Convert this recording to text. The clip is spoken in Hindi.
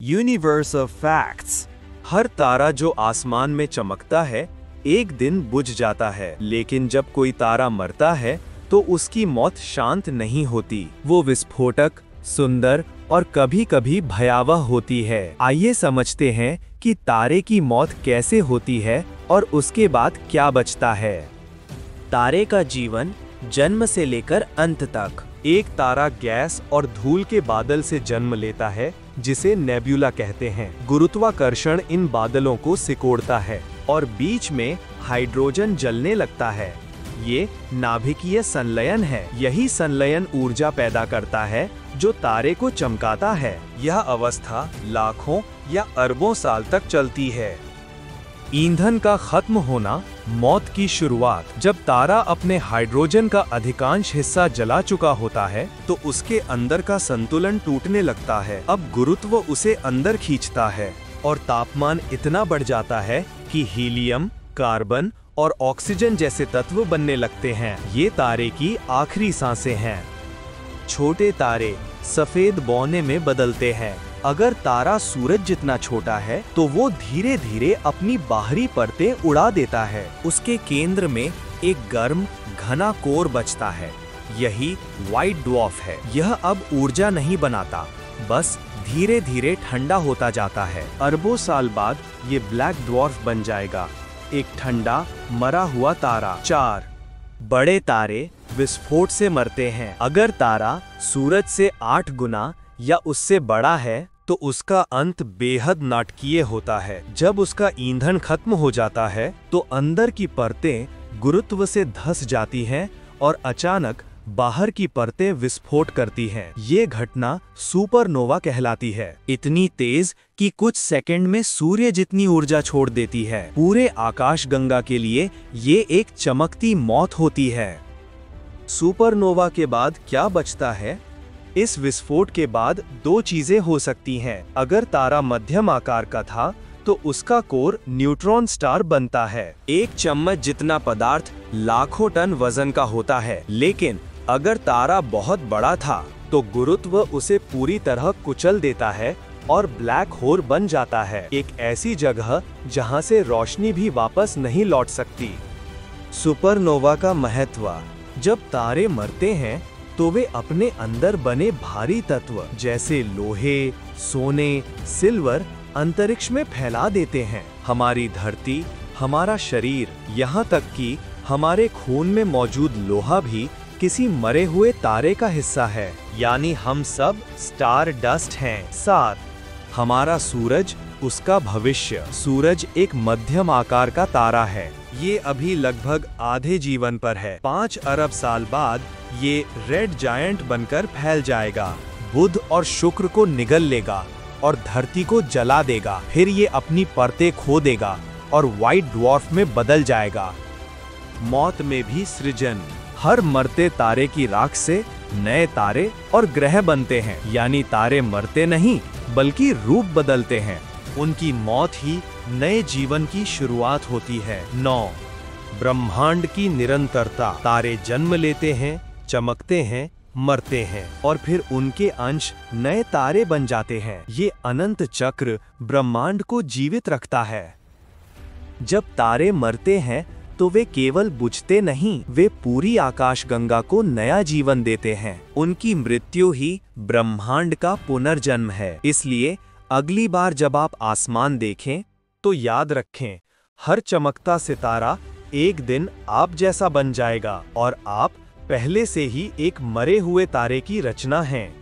Universe of facts. हर तारा जो आसमान में चमकता है एक दिन बुझ जाता है, लेकिन जब कोई तारा मरता है तो उसकी मौत शांत नहीं होती। वो विस्फोटक, सुंदर और कभी-कभी भयावह होती है। आइए समझते हैं कि तारे की मौत कैसे होती है और उसके बाद क्या बचता है। तारे का जीवन जन्म से लेकर अंत तक। एक तारा गैस और धूल के बादल से जन्म लेता है, जिसे नेब्यूला कहते हैं। गुरुत्वाकर्षण इन बादलों को सिकोड़ता है और बीच में हाइड्रोजन जलने लगता है। ये नाभिकीय संलयन है। यही संलयन ऊर्जा पैदा करता है जो तारे को चमकाता है। यह अवस्था लाखों या अरबों साल तक चलती है। ईंधन का खत्म होना, मौत की शुरुआत। जब तारा अपने हाइड्रोजन का अधिकांश हिस्सा जला चुका होता है तो उसके अंदर का संतुलन टूटने लगता है। अब गुरुत्व उसे अंदर खींचता है और तापमान इतना बढ़ जाता है कि हीलियम, कार्बन और ऑक्सीजन जैसे तत्व बनने लगते हैं। ये तारे की आखिरी सांसें हैं। छोटे तारे सफेद बौने में बदलते हैं। अगर तारा सूरज जितना छोटा है तो वो धीरे धीरे अपनी बाहरी परतें उड़ा देता है। उसके केंद्र में एक गर्म घना कोर बचता है। यही व्हाइट ड्वार्फ है। यह अब ऊर्जा नहीं बनाता, बस धीरे धीरे ठंडा होता जाता है। अरबों साल बाद ये ब्लैक ड्वार्फ बन जाएगा, एक ठंडा मरा हुआ तारा। 4 बड़े तारे विस्फोट से मरते हैं। अगर तारा सूरज से 8 गुना या उससे बड़ा है तो उसका अंत बेहद नाटकीय होता है। जब उसका ईंधन खत्म हो जाता है तो अंदर की परतें गुरुत्व से धंस जाती हैं और अचानक बाहर की परतें विस्फोट करती हैं। ये घटना सुपरनोवा कहलाती है। इतनी तेज कि कुछ सेकंड में सूर्य जितनी ऊर्जा छोड़ देती है। पूरे आकाशगंगा के लिए ये एक चमकती मौत होती है। सुपरनोवा के बाद क्या बचता है? इस विस्फोट के बाद 2 चीजें हो सकती हैं। अगर तारा मध्यम आकार का था तो उसका कोर न्यूट्रॉन स्टार बनता है। एक चम्मच जितना पदार्थ लाखों टन वजन का होता है। लेकिन अगर तारा बहुत बड़ा था तो गुरुत्व उसे पूरी तरह कुचल देता है और ब्लैक होल बन जाता है, एक ऐसी जगह जहां से रोशनी भी वापस नहीं लौट सकती। सुपरनोवा का महत्व। जब तारे मरते हैं तो वे अपने अंदर बने भारी तत्व जैसे लोहे, सोने, सिल्वर अंतरिक्ष में फैला देते हैं। हमारी धरती, हमारा शरीर, यहाँ तक कि हमारे खून में मौजूद लोहा भी किसी मरे हुए तारे का हिस्सा है। यानी हम सब स्टार डस्ट हैं। 7 हमारा सूरज, उसका भविष्य। सूरज एक मध्यम आकार का तारा है। ये अभी लगभग आधे जीवन पर है। 5 अरब साल बाद ये रेड जायंट बनकर फैल जाएगा, बुध और शुक्र को निगल लेगा और धरती को जला देगा। फिर ये अपनी परतें खो देगा और व्हाइट ड्वार्फ में बदल जाएगा। मौत में भी सृजन। हर मरते तारे की राख से नए तारे और ग्रह बनते हैं। यानी तारे मरते नहीं बल्कि रूप बदलते हैं। उनकी मौत ही नए जीवन की शुरुआत होती है। 9 ब्रह्मांड की निरंतरता। तारे जन्म लेते हैं, चमकते हैं, मरते हैं और फिर उनके अंश नए तारे बन जाते हैं। ये अनंत चक्र ब्रह्मांड को जीवित रखता है। जब तारे मरते हैं तो वे केवल बुझते नहीं, वे पूरी आकाशगंगा को नया जीवन देते हैं। उनकी मृत्यु ही ब्रह्मांड का पुनर्जन्म है। इसलिए अगली बार जब आप आसमान देखें तो याद रखें, हर चमकता सितारा एक दिन आप जैसा बन जाएगा और आप पहले से ही एक मरे हुए तारे की रचना हैं।